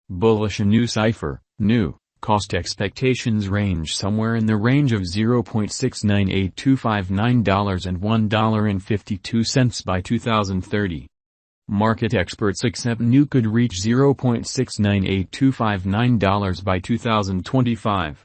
Bullish in Nucypher, new, cost expectations range somewhere in the range of $0.698259 and $1.52 by 2030. Market experts accept Nu could reach $0.698259 by 2025.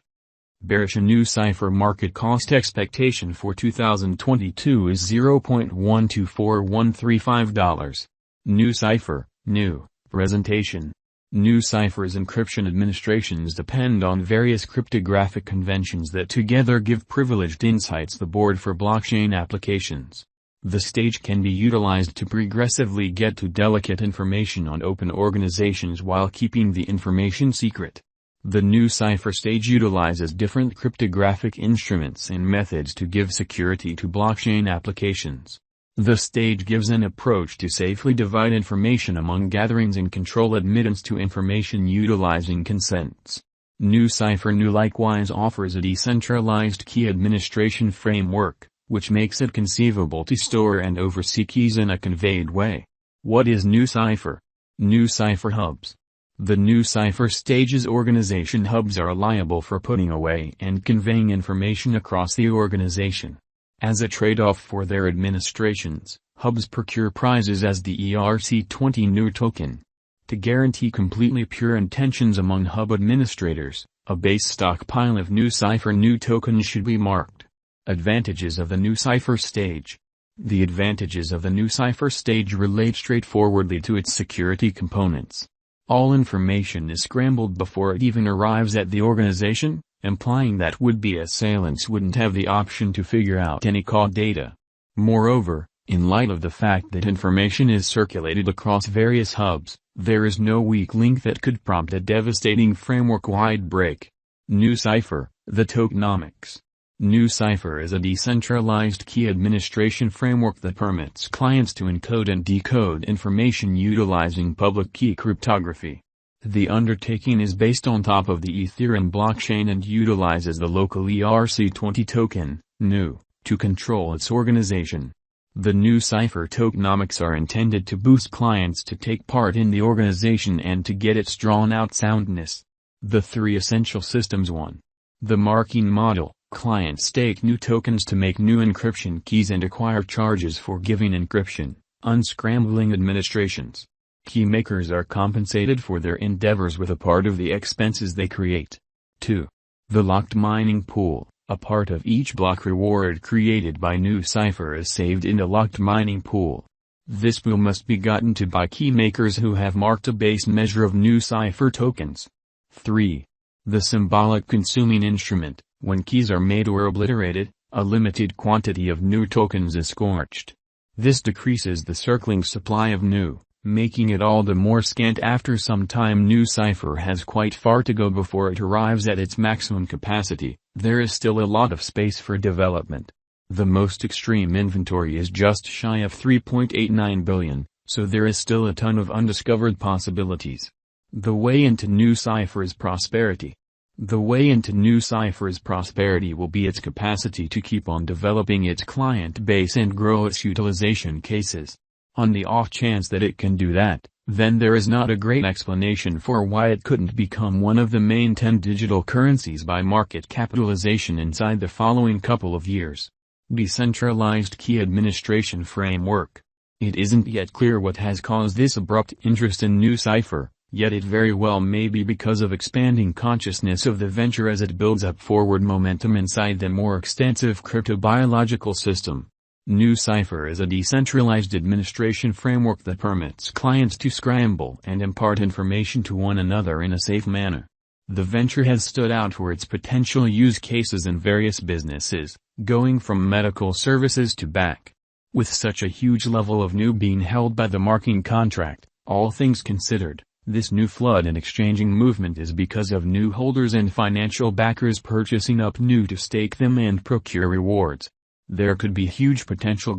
Bearish in Nucypher market cost expectation for 2022 is $0.124135. Nucypher, new, presentation. Nucypher's encryption administrations depend on various cryptographic conventions that together give privileged insights the board for blockchain applications. The stage can be utilized to progressively get to delicate information on open organizations while keeping the information secret. The Nucypher stage utilizes different cryptographic instruments and methods to give security to blockchain applications. The stage gives an approach to safely divide information among gatherings and control admittance to information utilizing consents. Nucypher likewise offers a decentralized key administration framework, which makes it conceivable to store and oversee keys in a conveyed way. What is Nucypher? Nucypher hubs. The Nucypher stage's organization hubs are liable for putting away and conveying information across the organization. As a trade-off for their administrations, hubs procure prizes as the ERC20 Nu token. To guarantee completely pure intentions among hub administrators, a base stockpile of Nucypher Nu tokens should be marked. Advantages of the Nucypher stage. The advantages of the Nucypher stage relate straightforwardly to its security components. All information is scrambled before it even arrives at the organization, implying that would-be assailants wouldn't have the option to figure out any code data. Moreover, in light of the fact that information is circulated across various hubs, there is no weak link that could prompt a devastating framework-wide break. Nucypher, the tokenomics. Nucypher is a decentralized key administration framework that permits clients to encode and decode information utilizing public key cryptography. The undertaking is based on top of the Ethereum blockchain and utilizes the local ERC20 token, Nu, to control its organization. The Nucypher tokenomics are intended to boost clients to take part in the organization and to get its drawn-out soundness. The three essential systems: 1. The marking model. Clients stake Nu tokens to make new encryption keys and acquire charges for giving encryption, unscrambling administrations. Key makers are compensated for their endeavors with a part of the expenses they create. 2. The locked mining pool. A part of each block reward created by Nucypher is saved in a locked mining pool. This pool must be gotten to by key makers who have marked a base measure of Nucypher tokens. 3. The symbolic consuming instrument. When keys are made or obliterated, a limited quantity of Nu tokens is scorched. This decreases the circling supply of Nu, making it all the more scant. After some time Nucypher has quite far to go before it arrives at its maximum capacity. There is still a lot of space for development. The most extreme inventory is just shy of 3.89 billion, so there is still a ton of undiscovered possibilities. The way into Nucypher's prosperity. The way into Nucypher's prosperity will be its capacity to keep on developing its client base and grow its utilization cases. On the off chance that it can do that, then there is not a great explanation for why it couldn't become one of the main 10 digital currencies by market capitalization inside the following couple of years. Decentralized key administration framework. It isn't yet clear what has caused this abrupt interest in Nucypher. Yet it very well may be because of expanding consciousness of the venture as it builds up forward momentum inside the more extensive cryptobiological system. Nucypher is a decentralized administration framework that permits clients to scramble and impart information to one another in a safe manner. The venture has stood out for its potential use cases in various businesses, going from medical services to back. With such a huge level of Nu being held by the marking contract, all things considered, this new flood and exchanging movement is because of Nu holders and financial backers purchasing up Nu to stake them and procure rewards. There could be huge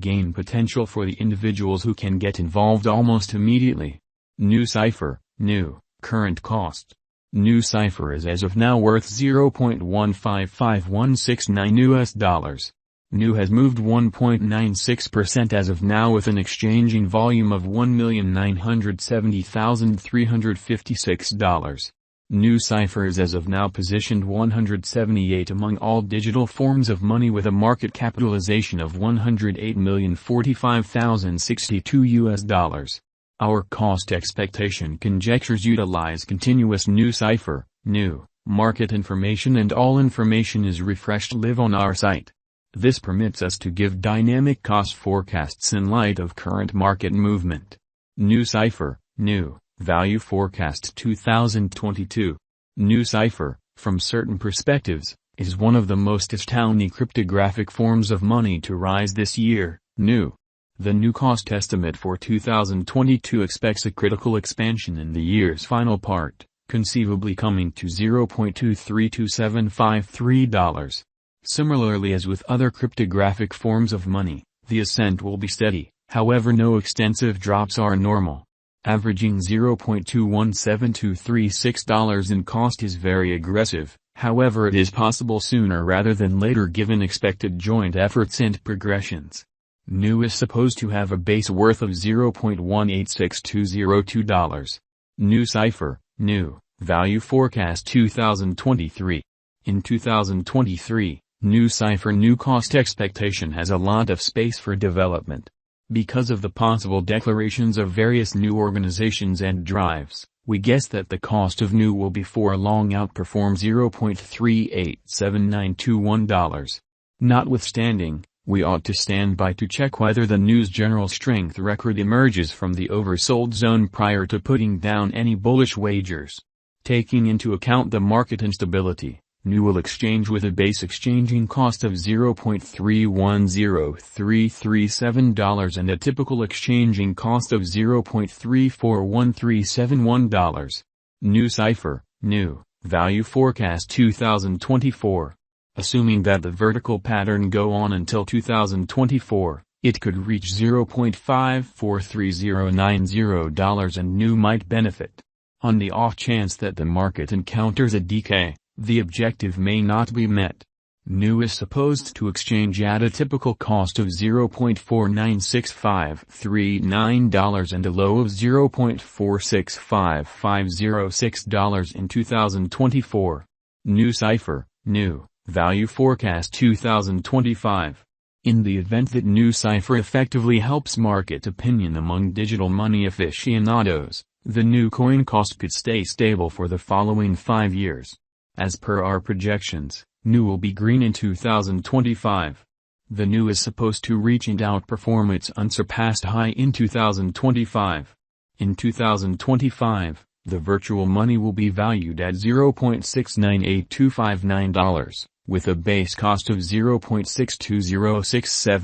gain potential for the individuals who can get involved almost immediately. Nucypher, Nu, current cost. Nucypher is as of now worth $0.155169 US. NU has moved 1.96% as of now with an exchanging volume of $1,970,356. Nucypher is as of now positioned 178 among all digital forms of money with a market capitalization of $108,045,062. Our cost expectation conjectures utilize continuous Nucypher, NU, market information, and all information is refreshed live on our site. This permits us to give dynamic cost forecasts in light of current market movement. Nucypher, NU, Value Forecast 2022. Nucypher, from certain perspectives, is one of the most astounding cryptographic forms of money to rise this year. NU. The NU cost estimate for 2022 expects a critical expansion in the year's final part, conceivably coming to $0.232753. Similarly as with other cryptographic forms of money, the ascent will be steady, however no extensive drops are normal. Averaging $0.217236 in cost is very aggressive, however it is possible sooner rather than later given expected joint efforts and progressions. NU is supposed to have a base worth of $0.186202. Nucypher, NU, Value Forecast 2023. In 2023, Nucypher NU cost expectation has a lot of space for development. Because of the possible declarations of various new organizations and drives, we guess that the cost of NU will before long outperform $0.387921. Notwithstanding, we ought to stand by to check whether the NU's general strength record emerges from the oversold zone prior to putting down any bullish wagers. Taking into account the market instability, NU will exchange with a base exchanging cost of $0.310337 and a typical exchanging cost of $0.341371. Nucypher, NU, Value Forecast 2024. Assuming that the vertical pattern go on until 2024, it could reach $0.543090 and NU might benefit. On the off chance that the market encounters a decay, the objective may not be met. NU is supposed to exchange at a typical cost of $0.496539 and a low of $0.465506 in 2024. Nucypher, NU, Value Forecast 2025. In the event that Nucypher effectively helps market opinion among digital money aficionados, the NU coin cost could stay stable for the following 5 years. As per our projections, NU will be green in 2025. The NU is supposed to reach and outperform its unsurpassed high in 2025. In 2025, the virtual money will be valued at $0.698259, with a base cost of $0.62067.